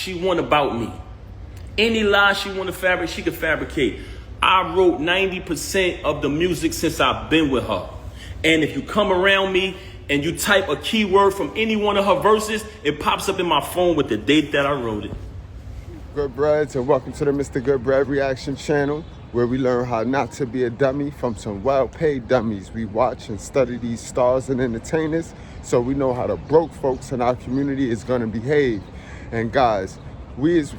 she want about me. Any lie she want to fabricate, she can fabricate. I wrote 90% of the music since I've been with her. And if you come around me and you type a keyword from any one of her verses, it pops up in my phone with the date that I wrote it. Goodbreads, and welcome to the Mr.Goodbread reaction channel, where we learn how not to be a dummy from some well-paid dummies. We watch and study these stars and entertainers so we know how the broke folks in our community is going to behave. And guys,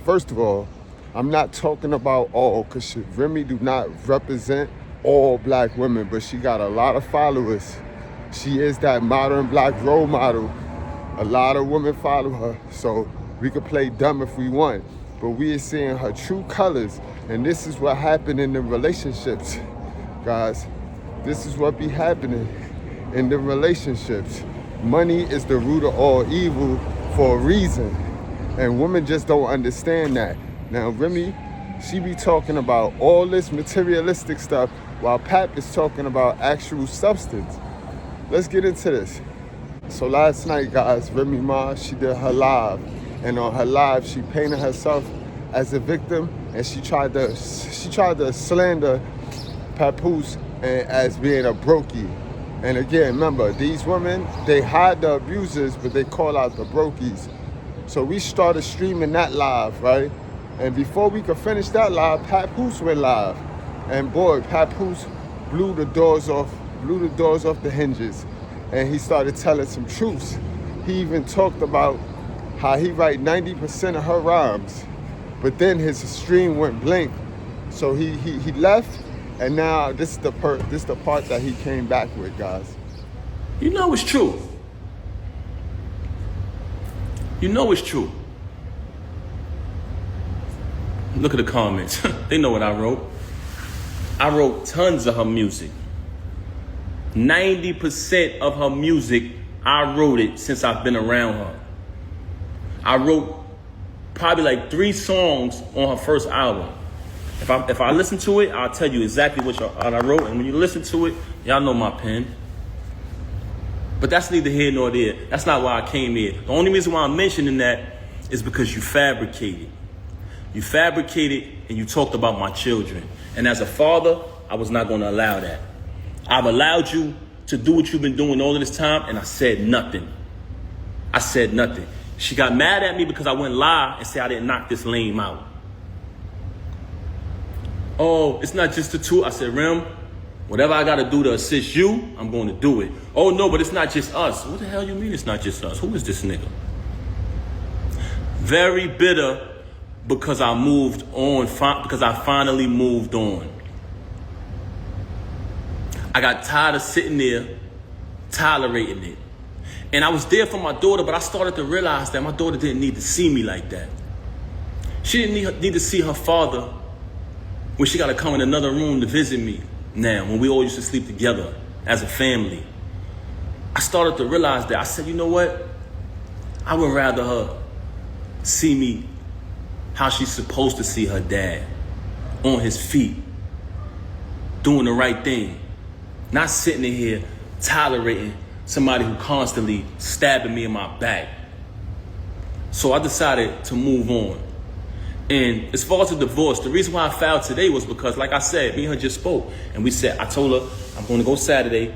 first of all, I'm not talking about all, because Remy do not represent all black women, but she got a lot of followers. She is that modern black role model. A lot of women follow her, so we could play dumb if we want, but we are seeing her true colors. And this is what happened in the relationships, guys. This is what be happening in the relationships. Money is the root of all evil for a reason, and women just don't understand that. Now, Remy, she be talking about all this materialistic stuff while Pap is talking about actual substance. Let's get into this. So last night, guys, Remy Ma, she did her live. And on her live, she painted herself as a victim, and she tried to slander Papoose as being a brokey. And again, remember, these women, they hide the abusers, but they call out the brokies. So we started streaming that live, right? And before we could finish that live, Papoose went live. And boy, Papoose blew the doors off the hinges. And he started telling some truths. He even talked about how he write 90% of her rhymes. But then his stream went blank. So he left, and now this is the part that he came back with, guys. You know it's true. You know it's true. Look at the comments. They know what I wrote. I wrote tons of her music. 90% of her music, I wrote it since I've been around her. I wrote probably like 3 songs on her first album. If I listen to it, I'll tell you exactly what I wrote. And when you listen to it, y'all know my pen. But that's neither here nor there. That's not why I came here. The only reason why I'm mentioning that is because you fabricated. You fabricated and you talked about my children. And as a father, I was not going to allow that. I've allowed you to do what you've been doing all of this time, and I said nothing. I said nothing. She got mad at me because I went live and said I didn't knock this lame out. Oh, it's not just the two. I said, Rem, whatever I got to do to assist you, I'm going to do it. Oh, no, but it's not just us. What the hell you mean it's not just us? Who is this nigga? Very bitter because I moved on, because I finally moved on. I got tired of sitting there tolerating it. And I was there for my daughter, but I started to realize that my daughter didn't need to see me like that. She didn't need to see her father when she got to come in another room to visit me now, when we all used to sleep together as a family. I started to realize that. I said, you know what? I would rather her see me how she's supposed to see her dad, on his feet, doing the right thing. Not sitting in here tolerating somebody who constantly stabbing me in my back. So I decided to move on. And as far as the divorce, the reason why I filed today was because, like I said, me and her just spoke. And I told her, I'm going to go Saturday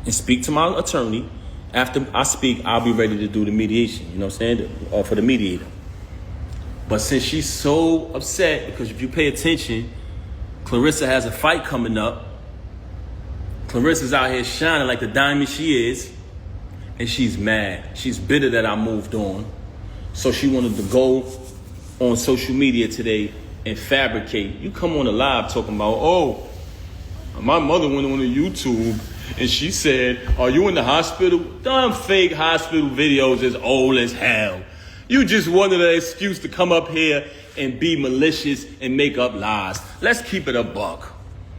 and speak to my attorney. After I speak, I'll be ready to do the mediation, you know what I'm saying, or for the mediator. But since she's so upset, because if you pay attention, Clarissa has a fight coming up. Clarissa's out here shining like the diamond she is, and she's mad. She's bitter that I moved on. So she wanted to go on social media today and fabricate. You come on the live talking about, oh, my mother went on the YouTube and she said, are you in the hospital? Dumb fake hospital videos is old as hell. You just wanted an excuse to come up here and be malicious and make up lies. Let's keep it a buck.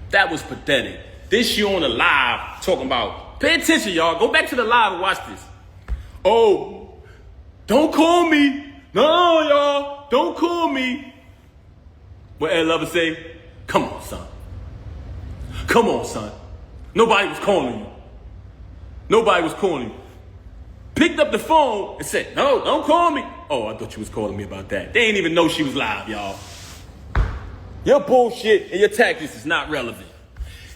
That was pathetic. This year on the live talking about, pay attention, y'all. Go back to the live and watch this. Oh, don't call me. No, y'all, don't call me. What Ed Lover say? Come on, son. Come on, son. Nobody was calling you. Nobody was calling you. picked up the phone and said, no, don't call me. Oh, I thought you was calling me about that. They ain't even know she was live, y'all. Your bullshit and your tactics is not relevant.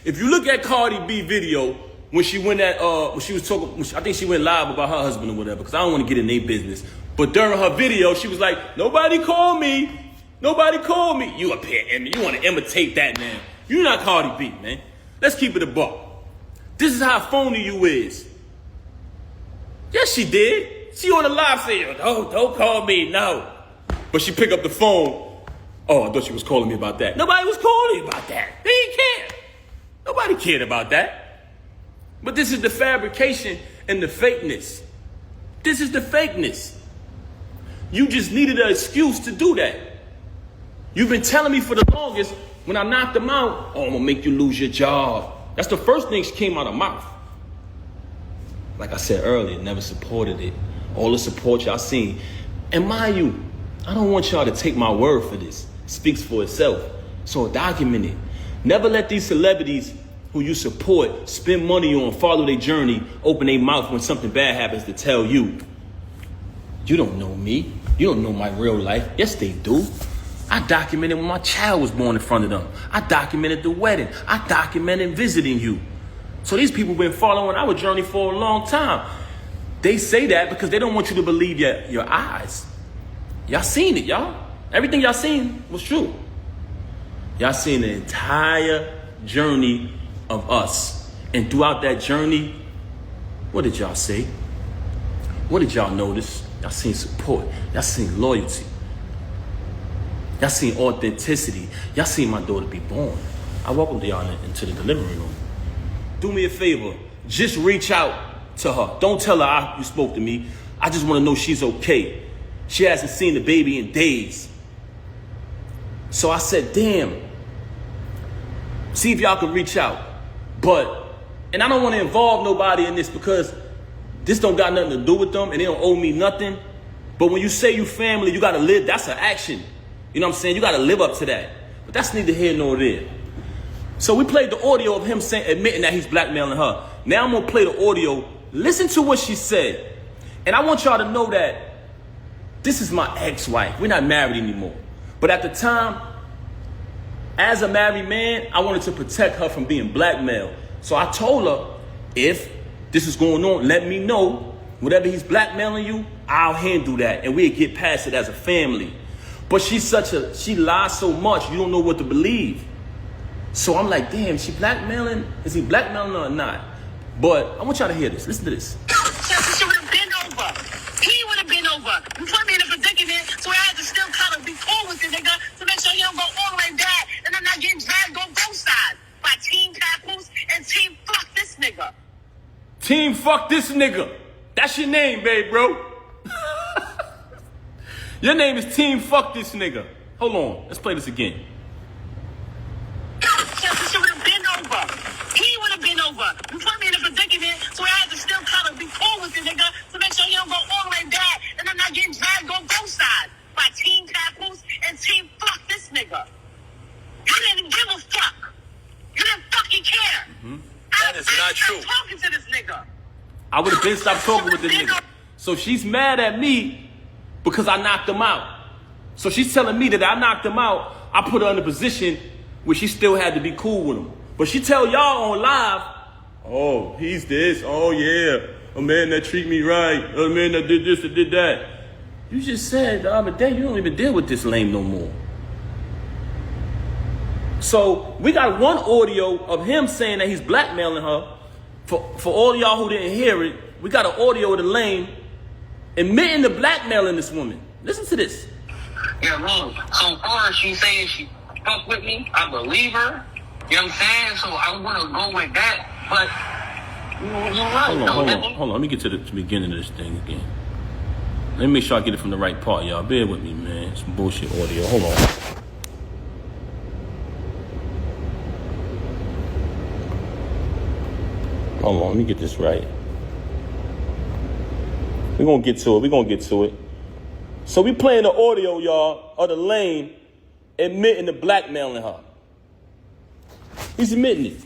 If you look at Cardi B video, when she went at, when she was talking, I think she went live about her husband or whatever, because I don't want to get in their business. But during her video, she was like, nobody call me. Nobody call me. You up here, Emmy. You want to imitate that, man. You're not Cardi B, man. Let's keep it a buck. This is how phony you is. Yes, she did. She on the live saying, oh, don't call me, no. But she picked up the phone. Oh, I thought she was calling me about that. Nobody was calling me about that. They didn't care. Nobody cared about that. But this is the fabrication and the fakeness. This is the fakeness. You just needed an excuse to do that. You've been telling me for the longest, when I knocked them out, oh, I'm gonna make you lose your job. That's the first thing she came out of her mouth. Like I said earlier, never supported it. All the support y'all seen. And mind you, I don't want y'all to take my word for this. It speaks for itself. So document it. Never let these celebrities who you support spend money on, follow their journey, open their mouth when something bad happens to tell you. You don't know me. You don't know my real life. Yes, they do. I documented when my child was born in front of them. I documented the wedding. I documented visiting you. So these people been following our journey for a long time. They say that because they don't want you to believe your eyes. Y'all seen it, y'all. Everything y'all seen was true. Y'all seen the entire journey of us. And throughout that journey, what did y'all say? What did y'all notice? Y'all seen support. Y'all seen loyalty. Y'all seen authenticity. Y'all seen my daughter be born. I welcomed y'all into the delivery room. Do me a favor. Just reach out to her. Don't tell her you spoke to me. I just want to know she's okay. She hasn't seen the baby in days. So I said, damn. See if y'all can reach out. And I don't want to involve nobody in this because this don't got nothing to do with them and they don't owe me nothing. But when you say you family, you got to live. That's an action. You know what I'm saying? You got to live up to that. But that's neither here nor there. So we played the audio of him admitting that he's blackmailing her. Now I'm going to play the audio. Listen to what she said. And I want y'all to know that this is my ex-wife. We're not married anymore. But at the time, as a married man, I wanted to protect her from being blackmailed. So I told her, if this is going on, let me know. Whatever he's blackmailing you, I'll handle that. And we'll get past it as a family. But she lies so much, you don't know what to believe. So I'm like, damn, she blackmailing? Is he blackmailing her or not? But I want y'all to hear this. Listen to this. She would have been over. He would have been over. You put me in a predicament, so I had to still kind of be cool with the nigga to make sure he don't go all the way back and I'm not getting dragged on both sides by Team Papoose and Team Fuck This Nigga. Team Fuck This Nigga. That's your name, babe, bro. Your name is Team Fuck This Nigga. Hold on. Let's play this again. She would have been over. He would have been over. You put me in a predicament, so I had to still kind of be cool with the nigga to make sure he don't go all the way back and I'm not getting dragged on both sides by Team Papoose and Team Fuck This Nigga. You didn't give a fuck. You didn't fucking care. Mm-hmm. That is not true. Talking to this nigga. I would have been stopped talking with this nigga. So she's mad at me because I knocked him out. So she's telling me that I knocked him out. I put her in a position where she still had to be cool with him. But she tell y'all on live, oh, he's this. Oh, yeah. A man that treat me right. A man that did this and did that. You just said the other day you don't even deal with this lame no more. So we got one audio of him saying that he's blackmailing her. For all y'all who didn't hear it, we got an audio of the lame admitting to blackmailing this woman. Listen to this. Yeah, look, so far she saying she fuck with me, I believe her. You know what I'm saying? So I want to go with that, but you're right. Hold on. Let me get to the beginning of this thing again. Let me make sure I get it from the right part, y'all. Bear with me, man. Some bullshit audio. Hold on. Hold on, let me get this right. We're going to get to it. So we playing the audio, y'all, of the lame admitting to blackmailing her. He's admitting it.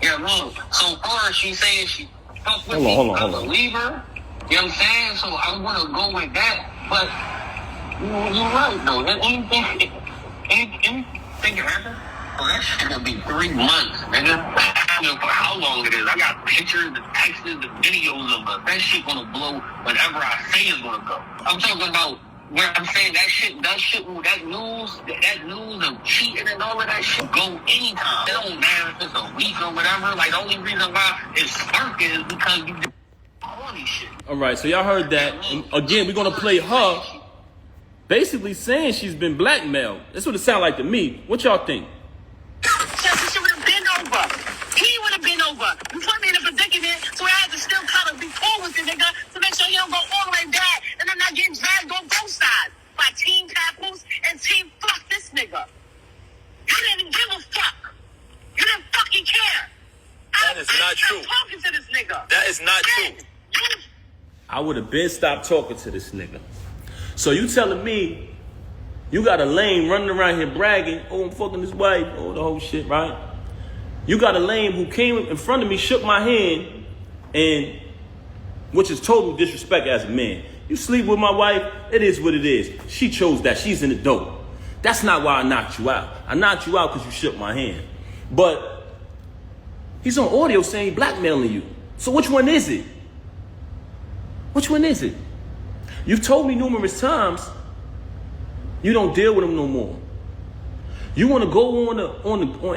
Yeah, look, so far she saying she fuck with me, I believe her. You know what I'm saying? So I want to go with that. But you're right, though. Anything can happen. Oh, that shit gonna be 3 months, nigga. I don't know for how long it is. I got pictures, the texts, the videos of it. That shit gonna blow whenever I say it's gonna go. I'm talking about where I'm saying that news of cheating and all of that shit go anytime. It don't matter if it's a week or whatever. Like, the only reason why it's sparking is because you did all these shit. All right, so y'all heard that. And again, we're gonna play her basically saying she's been blackmailed. That's what it sounds like to me. What y'all think? She would have been over. He would have been over. You put me in a predicament, so I had to still kind of be cool with the nigga to make sure he don't go all the way back, and I'm not getting dragged on both sides by Team Papoose and Team Fuck this nigga. You didn't give a fuck. You didn't fucking care. That is not true. Talking to this nigga. That is not true. I would have been stopped talking to this nigga. So you telling me you got a lame running around here bragging, oh, I'm fucking this wife, oh, the whole shit, right? You got a lame who came in front of me, shook my hand, and which is total disrespect as a man. You sleep with my wife, it is what it is. She chose that. She's in the dope. That's not why I knocked you out. I knocked you out because you shook my hand. But he's on audio saying he's blackmailing you. So which one is it? Which one is it? You've told me numerous times you don't deal with him no more. You want to go on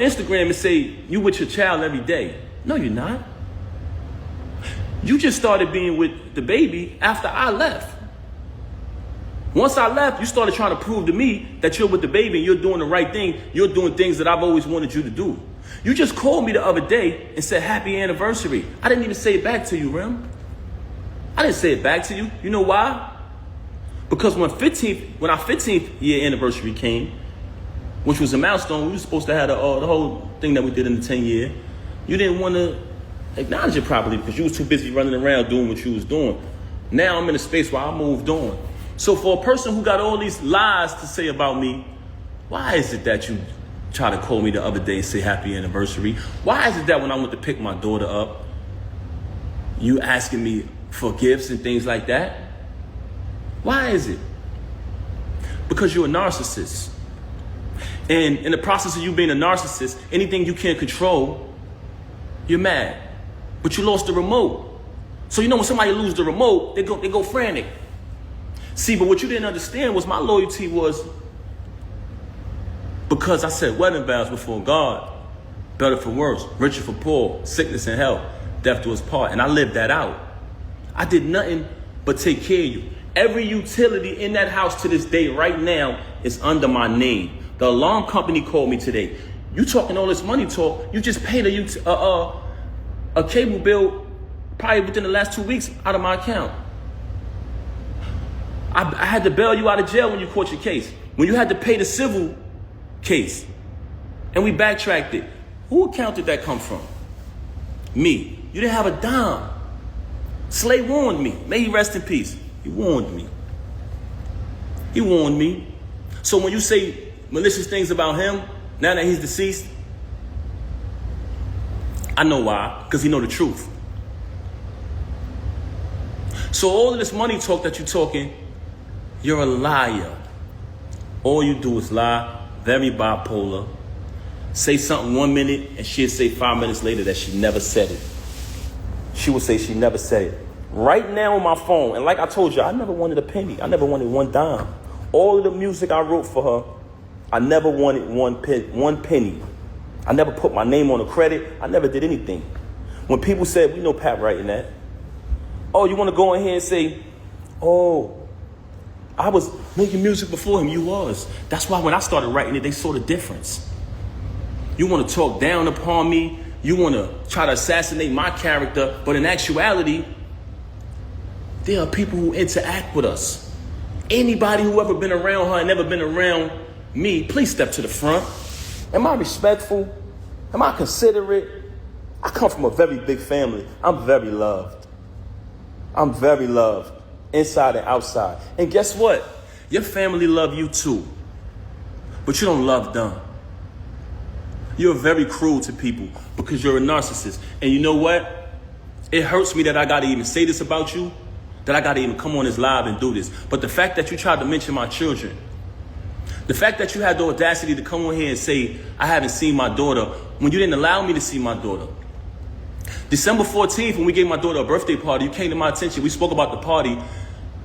Instagram and say you with your child every day. No, you're not. You just started being with the baby after I left. Once I left, you started trying to prove to me that you're with the baby and you're doing the right thing. You're doing things that I've always wanted you to do. You just called me the other day and said happy anniversary. I didn't even say it back to you, Rem. I didn't say it back to you. You know why? Because when our 15th year anniversary came, which was a milestone, we were supposed to have the whole thing that we did in the 10 year. You didn't want to acknowledge it properly because you was too busy running around doing what you was doing. Now I'm in a space where I moved on. So for a person who got all these lies to say about me, why is it that you try to call me the other day and say happy anniversary? Why is it that when I went to pick my daughter up, you asking me for gifts and things like that? Why is it? Because you're a narcissist. And in the process of you being a narcissist, anything you can't control, you're mad. But you lost the remote. So you know when somebody loses the remote, they go frantic. See, but what you didn't understand was my loyalty was because I said wedding vows before God, better for worse, richer for poor, sickness and health, death do us part. And I lived that out. I did nothing but take care of you. Every utility in that house to this day right now is under my name. The alarm company called me today. You talking all this money talk, you just paid a cable bill probably within the last 2 weeks out of my account. I had to bail you out of jail when you caught your case. When you had to pay the civil case. And we backtracked it. Who account did that come from? Me. You didn't have a dime. Slay warned me. May he rest in peace. He warned me. He warned me. So when you say malicious things about him, now that he's deceased, I know why. Because he know the truth. So all of this money talk that you're talking, you're a liar. All you do is lie, very bipolar. Say something 1 minute and she'll say 5 minutes later that she never said it. She will say she never said it. Right now on my phone, and like I told you, I never wanted a penny. I never wanted one dime. All of the music I wrote for her, I never wanted one penny. I never put my name on a credit. I never did anything. When people said, we know Pat writing that. Oh, you want to go in here and say, oh, I was making music before him. You was. That's why when I started writing it, they saw the difference. You want to talk down upon me. You want to try to assassinate my character. But in actuality, there are people who interact with us. Anybody who ever been around her and never been around me, please step to the front. Am I respectful? Am I considerate? I come from a very big family. I'm very loved. I'm very loved, inside and outside. And guess what? Your family love you too. But you don't love them. You're very cruel to people because you're a narcissist. And you know what? It hurts me that I got to even say this about you. that I got to even come on this live and do this. But the fact that you tried to mention my children, the fact that you had the audacity to come on here and say, I haven't seen my daughter, when you didn't allow me to see my daughter. December 14th, when we gave my daughter a birthday party, you came to my attention. We spoke about the party.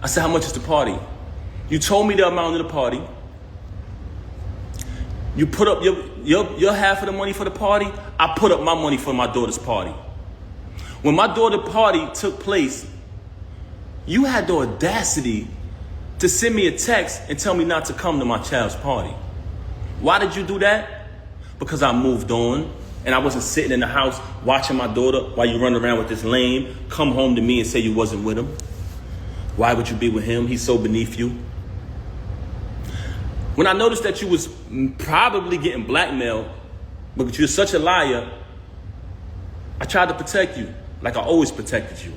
I said, how much is the party? You told me the amount of the party. You put up your half of the money for the party. I put up my money for my daughter's party. When my daughter's party took place, you had the audacity to send me a text and tell me not to come to my child's party. Why did you do that? Because I moved on and I wasn't sitting in the house watching my daughter while you run around with this lame, come home to me and say you wasn't with him. Why would you be with him? He's so beneath you. When I noticed that you was probably getting blackmailed because you're such a liar, I tried to protect you like I always protected you.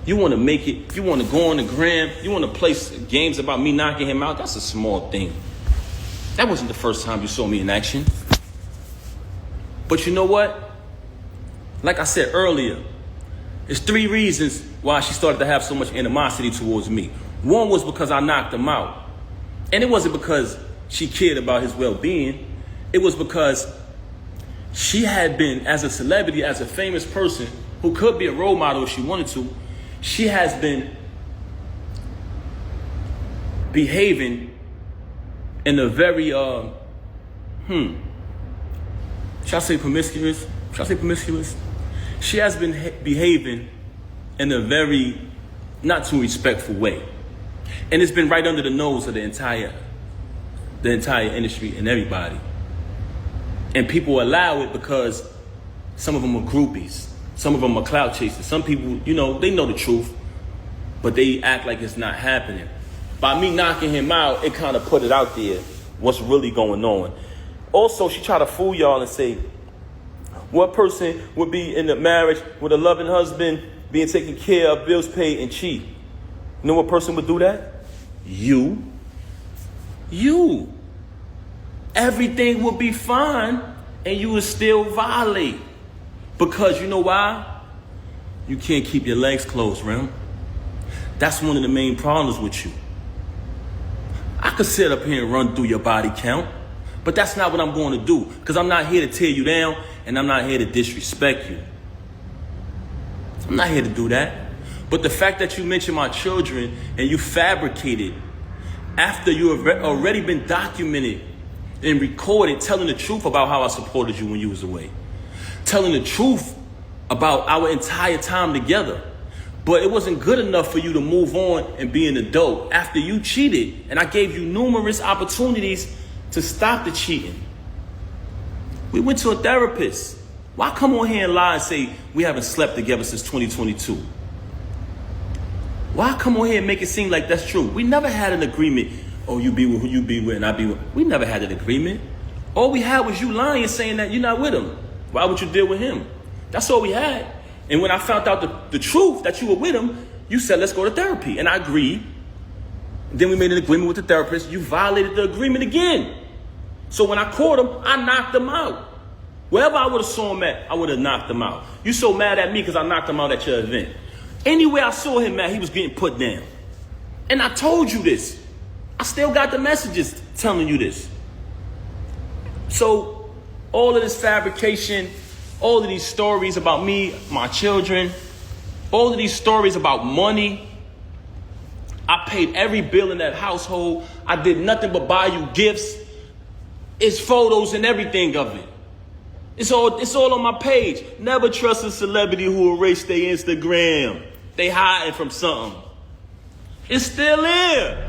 You want to make it, you want to go on the gram, you want to play games about me knocking him out. That's a small thing. That wasn't the first time you saw me in action. But you know what? Like I said earlier, there's 3 reasons why she started to have so much animosity towards me. One was because I knocked him out. And it wasn't because she cared about his well-being. It was because she had been, as a celebrity, as a famous person who could be a role model if she wanted to, she has been behaving in a very, shall I say promiscuous? She has been behaving in a very not too respectful way. And it's been right under the nose of the entire industry and everybody. And people allow it because some of them are groupies. Some of them are clout chasers. Some people, you know, they know the truth, but they act like it's not happening. By me knocking him out, it kind of put it out there, what's really going on. Also, she tried to fool y'all and say, what person would be in a marriage with a loving husband, being taken care of, bills paid, and cheat? You know what person would do that? You. Everything would be fine, and you would still violate. Because you know why? You can't keep your legs closed, Rem. That's one of the main problems with you. I could sit up here and run through your body count, but that's not what I'm going to do, because I'm not here to tear you down, and I'm not here to disrespect you. I'm not here to do that. But the fact that you mentioned my children and you fabricated after you have already been documented and recorded telling the truth about how I supported you when you was away. Telling the truth about our entire time together. But it wasn't good enough for you to move on and be an adult after you cheated. And I gave you numerous opportunities to stop the cheating. We went to a therapist. Why come on here and lie and say we haven't slept together since 2022? Why come on here and make it seem like that's true? We never had an agreement. Oh, you be with who you be with and I be with. We never had an agreement. All we had was you lying, saying that you're not with him. Why would you deal with him? That's all we had. And when I found out the truth that you were with him, you said, let's go to therapy. And I agreed. Then we made an agreement with the therapist. You violated the agreement again. So when I caught him, I knocked him out. Wherever I would have saw him at, I would have knocked him out. You so mad at me because I knocked him out at your event. Anywhere I saw him at, he was getting put down. And I told you this. I still got the messages telling you this. So all of this fabrication, all of these stories about me, my children, all of these stories about money. I paid every bill in that household. I did nothing but buy you gifts. It's photos and everything of it. It's all on my page. Never trust a celebrity who erased their Instagram. They hiding from something. It's still here.